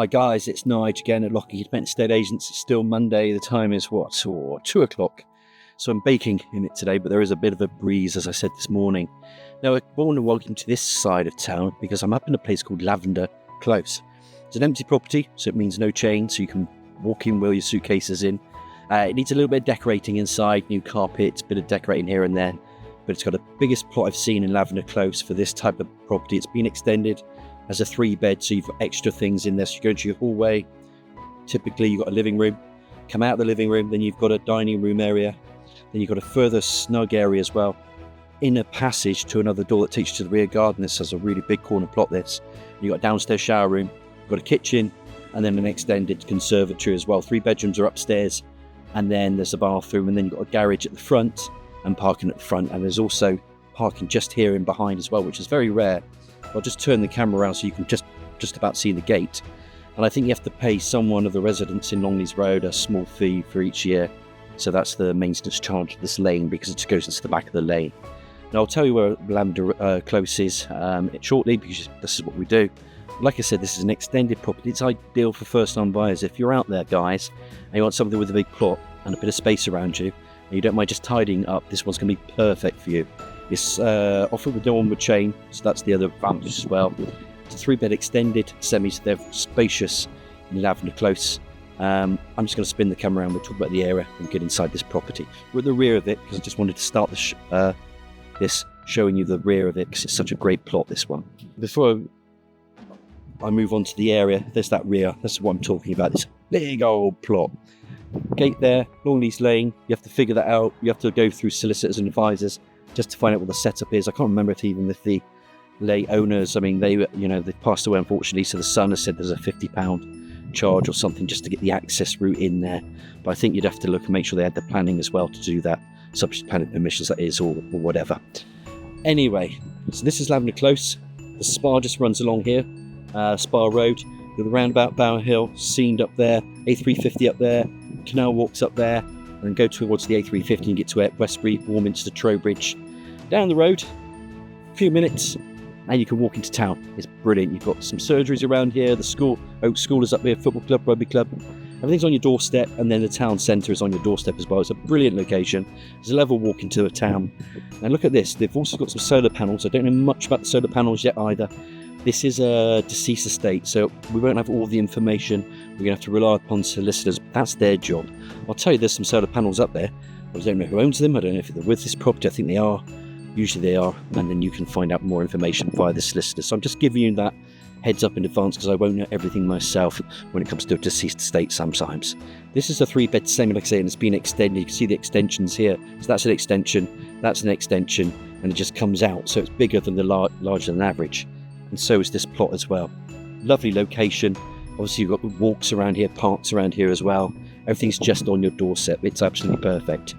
Hi guys, it's Nige again at Lockheed Estate Agents. It's still Monday. The time is 2 o'clock. So I'm baking in it today, but there is a bit of a breeze, as I said this morning. Now, I want to welcome to this side of town because I'm up in a place called Lavender Close. It's an empty property, so it means no chain, so you can walk in, wheel your suitcases in. It needs a little bit of decorating inside, new carpets, a bit of decorating here and there. But it's got the biggest plot I've seen in Lavender Close for this type of property. It's been extended as a 3-bed, so you've got extra things in there. So you go into your hallway, typically you've got a living room, come out of the living room, then you've got a dining room area, then you've got a further snug area as well, in a passage to another door that takes you to the rear garden. This has a really big corner plot, this. You've got a downstairs shower room, you've got a kitchen, and then an extended conservatory as well. 3 bedrooms are upstairs, and then there's a bathroom, and then you've got a garage at the front and parking at the front, and there's also parking just here in behind as well, which is very rare. I'll just turn the camera around so you can just about see the gate. And I think you have to pay someone of the residents in Longleys Road a small fee for each year. So that's the maintenance charge of this lane, because it just goes into the back of the lane. Now I'll tell you where Lavender Close is shortly, because this is what we do. Like I said, this is an extended property. It's ideal for first-time buyers. If you're out there, guys, and you want something with a big plot and a bit of space around you, and you don't mind just tidying up, this one's going to be perfect for you. It's offered with no onward chain, so that's the other advantage as well. It's a 3-bed extended semi, so they're spacious in Lavender Close. I'm just going to spin the camera around. We'll talk about the area and get inside this property. We're at the rear of it because I just wanted to start this showing you the rear of it because it's such a great plot, this one. Before I move on to the area, there's that rear. That's what I'm talking about, this big old plot. Gate there, Longleys Lane. You have to figure that out. You have to go through solicitors and advisors just to find out what the setup is. I can't remember if even if the late owners, I mean, they passed away unfortunately, so the son has said there's a £50 charge or something just to get the access route in there. But I think you'd have to look and make sure they had the planning as well to do that, subject to planning permissions that is, or whatever. Anyway, so this is Lavender Close. The spa just runs along here, Spa Road. You've got the roundabout Bower Hill, Scened up there, A350 up there, Canal Walks up there, and go towards the A350 and get to Westbury, Warminster, Trowbridge. Down the road, a few minutes, and you can walk into town. It's brilliant. You've got some surgeries around here, the school, Oak School is up here, football club, rugby club. Everything's on your doorstep, and then the town centre is on your doorstep as well. It's a brilliant location. There's a level walk into a town. And look at this. They've also got some solar panels. I don't know much about the solar panels yet either. This is a deceased estate, so we won't have all the information. We're going to have to rely upon solicitors. That's their job. I'll tell you there's some solar panels up there. I don't know who owns them. I don't know if they're with this property. I think they are. Usually they are. And then you can find out more information via the solicitor. So I'm just giving you that heads up in advance because I won't know everything myself when it comes to a deceased estate sometimes. This is a 3-bed semi, like I say, and it's been extended. You can see the extensions here. So that's an extension, that's an extension, and it just comes out. So it's bigger than the larger than average. And so is this plot as well. Lovely location. Obviously you've got walks around here, parks around here as well. Everything's just on your doorstep. It's absolutely perfect.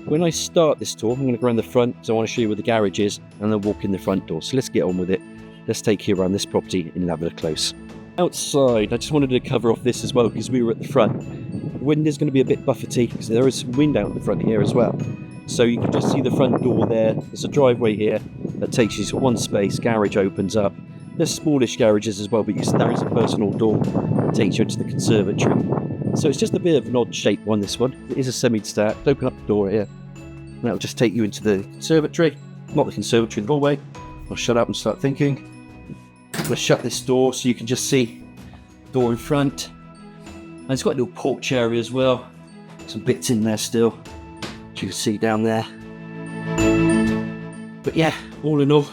When I start this tour, I'm going to go around the front, so I want to show you where the garage is, and then walk in the front door. So let's get on with it. Let's take you around this property in Lavender Close. Outside, I just wanted to cover off this as well because we were at the front. The wind is going to be a bit buffety because there is wind out the front here as well. So you can just see the front door there. There's a driveway here that takes you to one space. Garage opens up. There's smallish garages as well, but there is a personal door that takes you into the conservatory. So it's just a bit of an odd shaped one, this one. It is a semi-detached. Open up the door here, and that'll just take you into the conservatory. Not the conservatory, the hallway. I'll shut up and start thinking. We'll shut this door so you can just see the door in front. And it's got a little porch area as well. Some bits in there still, which you can see down there. But yeah, all in all,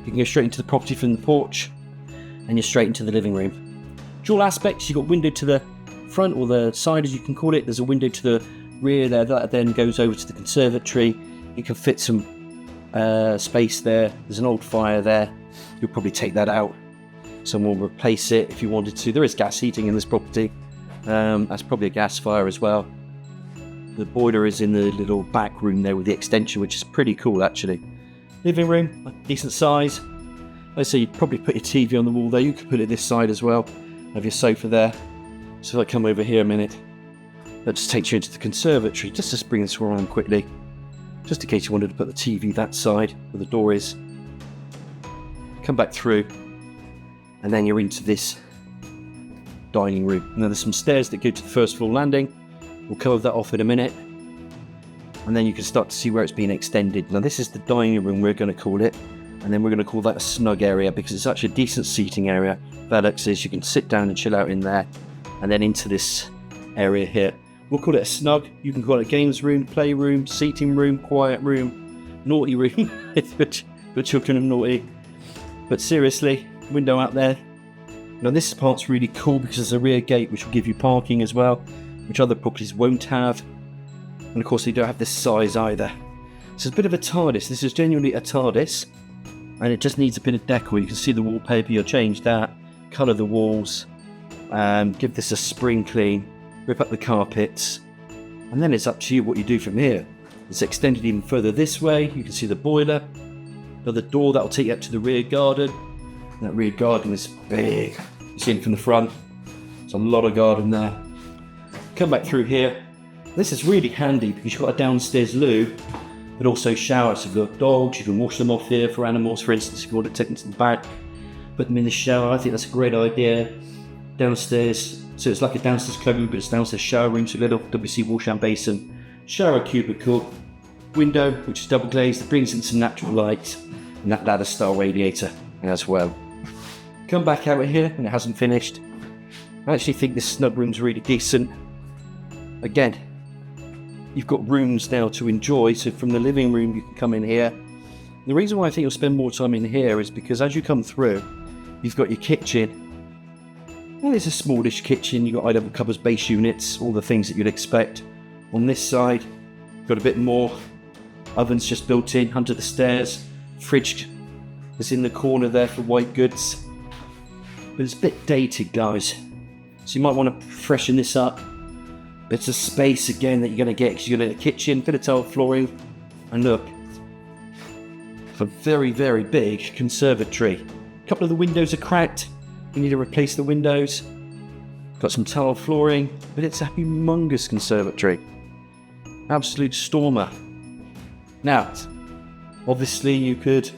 you can go straight into the property from the porch, and you're straight into the living room. Dual aspects, you've got window to the front, or the side as you can call it. There's a window to the rear there that then goes over to the conservatory. You can fit some space there. There's an old fire there. You'll probably take that out. Someone will replace it if you wanted to. There is gas heating in this property. That's probably a gas fire as well. The boiler is in the little back room there with the extension, which is pretty cool actually. Living room, decent size. Let's say you'd probably put your TV on the wall there. You could put it this side as well. Have your sofa there. So if I come over here a minute, that just takes you into the conservatory. Just to bring this around quickly, just in case you wanted to put the TV that side where the door is. Come back through, and then you're into this dining room. Now there's some stairs that go to the first floor landing. We'll cover that off in a minute. And then you can start to see where it's been extended. Now this is the dining room, we're going to call it. And then we're going to call that a snug area because it's actually a decent seating area. Velux is, you can sit down and chill out in there. And then into this area here. We'll call it a snug. You can call it a games room, playroom, seating room, quiet room, naughty room if your children are naughty. But seriously, window out there. Now this part's really cool because there's a rear gate which will give you parking as well, which other properties won't have. And of course they don't have this size either. So it's a bit of a TARDIS. This is genuinely a TARDIS. And it just needs a bit of decor. You can see the wallpaper, you'll change that, colour the walls, give this a spring clean, rip up the carpets. And then it's up to you what you do from here. It's extended even further this way. You can see the boiler. Another door that will take you up to the rear garden. And that rear garden is big. You see it from the front. There's a lot of garden there. Come back through here. This is really handy because you've got a downstairs loo, but also showers. If you've got dogs, you can wash them off here for animals, for instance, if you want to take them to the back, put them in the shower. I think that's a great idea. Downstairs, so it's like a downstairs cloakroom, but it's downstairs shower room, so a little WC wash and basin, shower cubicle, window, which is double glazed, that brings in some natural light, and that ladder style radiator as well. Come back out here, and it hasn't finished. I actually think this snug room's really decent. Again, you've got rooms now to enjoy, so from the living room you can come in here. The reason why I think you'll spend more time in here is because as you come through, you've got your kitchen. Well, it's a smallish kitchen, you've got high level cupboards, base units, all the things that you'd expect. On this side, you've got a bit more. Oven's just built in under the stairs. Fridge is in the corner there for white goods. But it's a bit dated, guys. So you might want to freshen this up. Bits of space again that you're going to get because you're going to get a kitchen, bit of tile flooring, and look, a very, very big conservatory. A couple of the windows are cracked. You need to replace the windows. Got some tile flooring, but it's a humongous conservatory. Absolute stormer. Now, obviously you could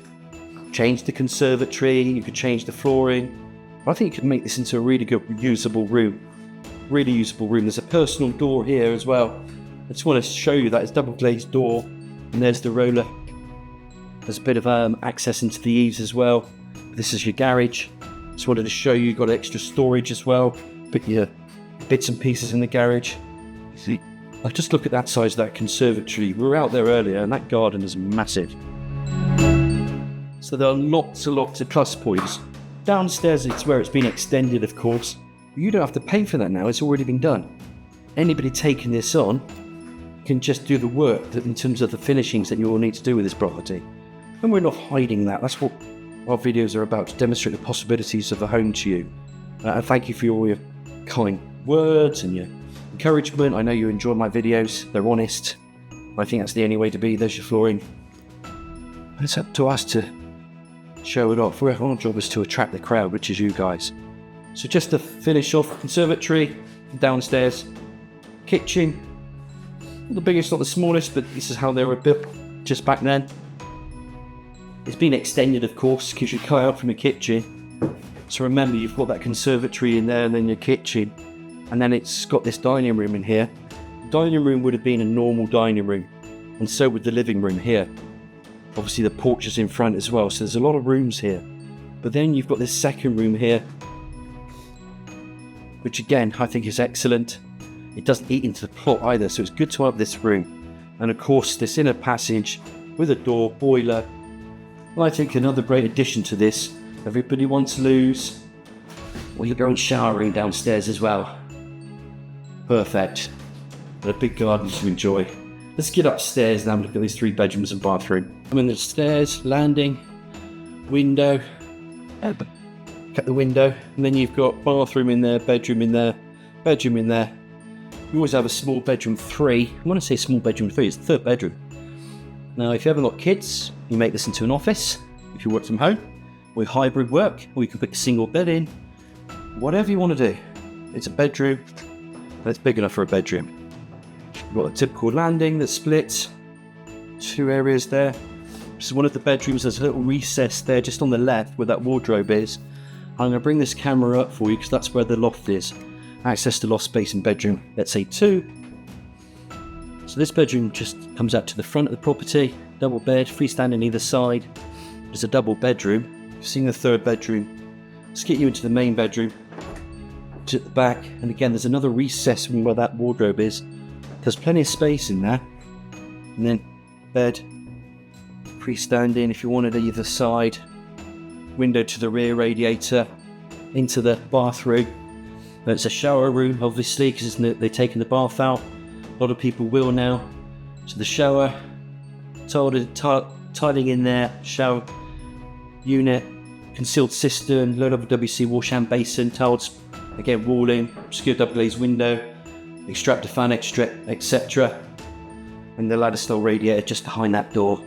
change the conservatory, you could change the flooring. I think you could make this into a really good usable room. Really usable room. There's a personal door here as well. I just want to show you that it's double glazed door, and there's the roller. There's a bit of access into the eaves as well. This is your garage. Just wanted to show you got extra storage as well. Put your bits and pieces in the garage. See, I just look at that size of that conservatory. We were out there earlier, and that garden is massive. So there are lots and lots of plus points. Downstairs, it's where it's been extended, of course. You don't have to pay for that now, it's already been done. Anybody taking this on can just do the work in terms of the finishings that you all need to do with this property. And we're not hiding that. That's what our videos are about, to demonstrate the possibilities of a home to you. And thank you for all your kind words and your encouragement. I know you enjoy my videos, they're honest. I think that's the only way to be. There's your flooring. And it's up to us to show it off. Our job is to attract the crowd, which is you guys. So just to finish off, conservatory, downstairs, kitchen, not the biggest, not the smallest, but this is how they were built just back then. It's been extended, of course, because you cut out from the kitchen. So remember, you've got that conservatory in there and then your kitchen, and then it's got this dining room in here. The dining room would have been a normal dining room, and so would the living room here. Obviously the porch is in front as well, so there's a lot of rooms here. But then you've got this second room here, which again I think is excellent. It doesn't eat into the plot either, so it's good to have this room. And of course this inner passage with a door, boiler. Well, I think another great addition to this. Everybody wants loos. Well, you've got your own shower room downstairs as well. Perfect. And a big garden to enjoy. Let's get upstairs and have a look at these 3 bedrooms and bathroom. I'm in the stairs, landing, window. Cut the window, and then you've got bathroom in there, bedroom in there, bedroom in there. You always have a small bedroom 3. When I say small bedroom 3, it's the third bedroom. Now, if you haven't got kids, you make this into an office. If you work from home, with hybrid work, or you can put a single bed in. Whatever you want to do. It's a bedroom, and it's big enough for a bedroom. You've got a typical landing that splits. 2 areas there. This is one of the bedrooms. There's a little recess there just on the left where that wardrobe is. I'm going to bring this camera up for you because that's where the loft is. Access to loft space in bedroom, let's say 2. So this bedroom just comes out to the front of the property, double bed, freestanding either side. There's a double bedroom. You've seen the third bedroom. Let's get you into the main bedroom, to the back, and again there's another recess from where that wardrobe is. There's plenty of space in there. And then bed, freestanding if you wanted either side. Window to the rear, radiator into the bathroom. It's a shower room, obviously, because they're taking the bath out. A lot of people will now. So the shower, tiling in there, shower unit, concealed cistern, low level WC wash and basin, tiled again walling, obscure double glazed window, extractor fan, etc. And the ladder style radiator just behind that door.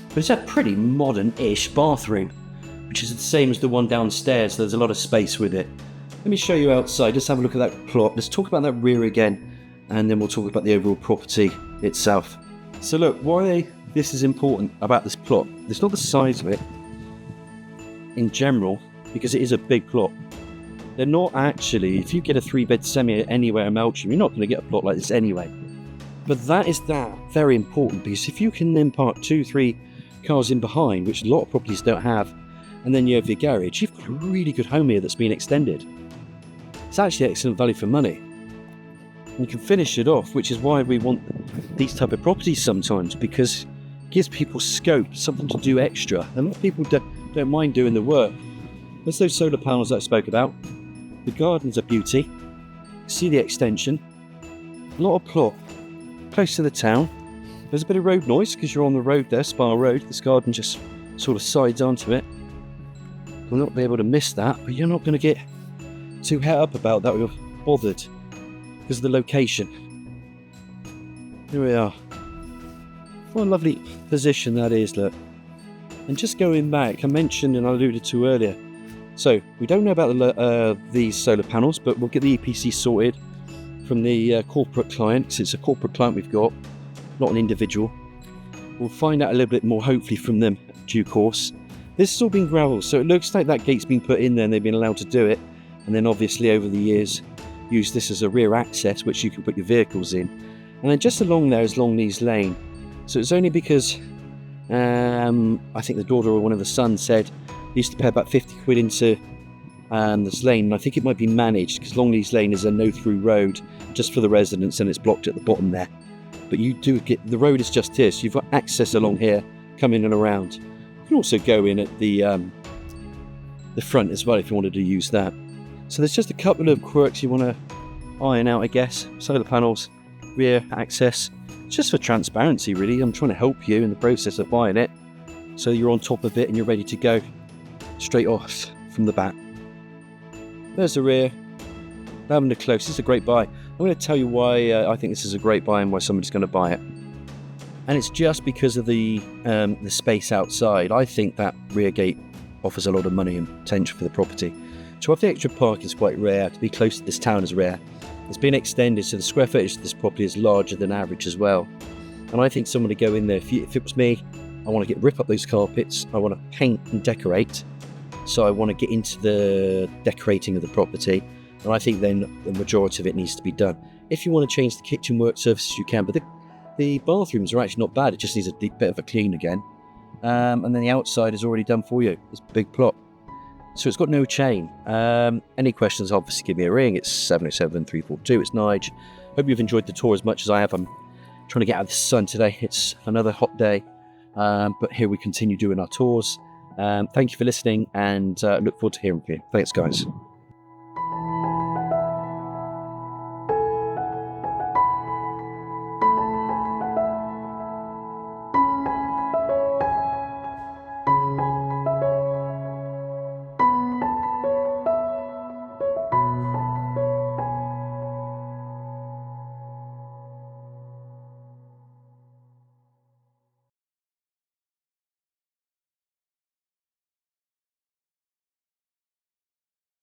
But it's a pretty modern-ish bathroom, which is the same as the one downstairs, so there's a lot of space with it. Let me show you outside, just have a look at that plot. Let's talk about that rear again, and then we'll talk about the overall property itself. So look, why this is important about this plot, it's not the size of it in general, because it is a big plot. They're not actually, if you get a 3-bed semi anywhere in Melksham, you're not going to get a plot like this anyway. But that is very important, because if you can then park 2-3 cars in behind, which a lot of properties don't have, and then you have your garage, you've got a really good home here that's been extended. It's actually excellent value for money. And you can finish it off, which is why we want these type of properties sometimes, because it gives people scope, something to do extra. A lot of people don't mind doing the work. There's those solar panels that I spoke about. The garden's a beauty. See the extension. A lot of plot. Close to the town. There's a bit of road noise because you're on the road there, Spa Road. This garden just sort of sides onto it. You'll not be able to miss that, but you're not going to get too het up about that or bothered because of the location. Here we are. What a lovely position that is, look. And just going back, I mentioned and I alluded to earlier. So we don't know about these solar panels, but we'll get the EPC sorted from the corporate client, because it's a corporate client we've got, not an individual. We'll find out a little bit more hopefully from them in due course. This has all been gravel, so it looks like that gate's been put in there and they've been allowed to do it. And then obviously over the years, use this as a rear access, which you can put your vehicles in. And then just along there is Longleys Lane. So it's only because I think the daughter or one of the sons said he used to pay about 50 quid into this lane, and I think it might be managed because Longleys Lane is a no-through road just for the residents, and it's blocked at the bottom there. But you do get, the road is just here, so you've got access along here, come in and around. You can also go in at the front as well if you wanted to use that. So there's just a couple of quirks you want to iron out, I guess. Solar panels, rear access, just for transparency really. I'm trying to help you in the process of buying it, so you're on top of it and you're ready to go straight off from the back. There's the rear. Lavender Close. This is a great buy. I'm going to tell you why I think this is a great buy and why somebody's going to buy it. And it's just because of the space outside. I think that rear gate offers a lot of money and potential for the property. To have the extra parking is quite rare. To be close to this town is rare. It's been extended, so the square footage of this property is larger than average as well. And I think someone to go in there, if it was me, I want to rip up those carpets. I want to paint and decorate. So I want to get into the decorating of the property. And I think then the majority of it needs to be done. If you want to change the kitchen work surfaces, you can. But the bathrooms are actually not bad. It just needs a deep bit of a clean again. And then the outside is already done for you. It's a big plot. So it's got no chain. Any questions, obviously give me a ring. It's 707-342. It's Nige. Hope you've enjoyed the tour as much as I have. I'm trying to get out of the sun today. It's another hot day. But here we continue doing our tours. Thank you for listening, and look forward to hearing from you. Thanks, guys.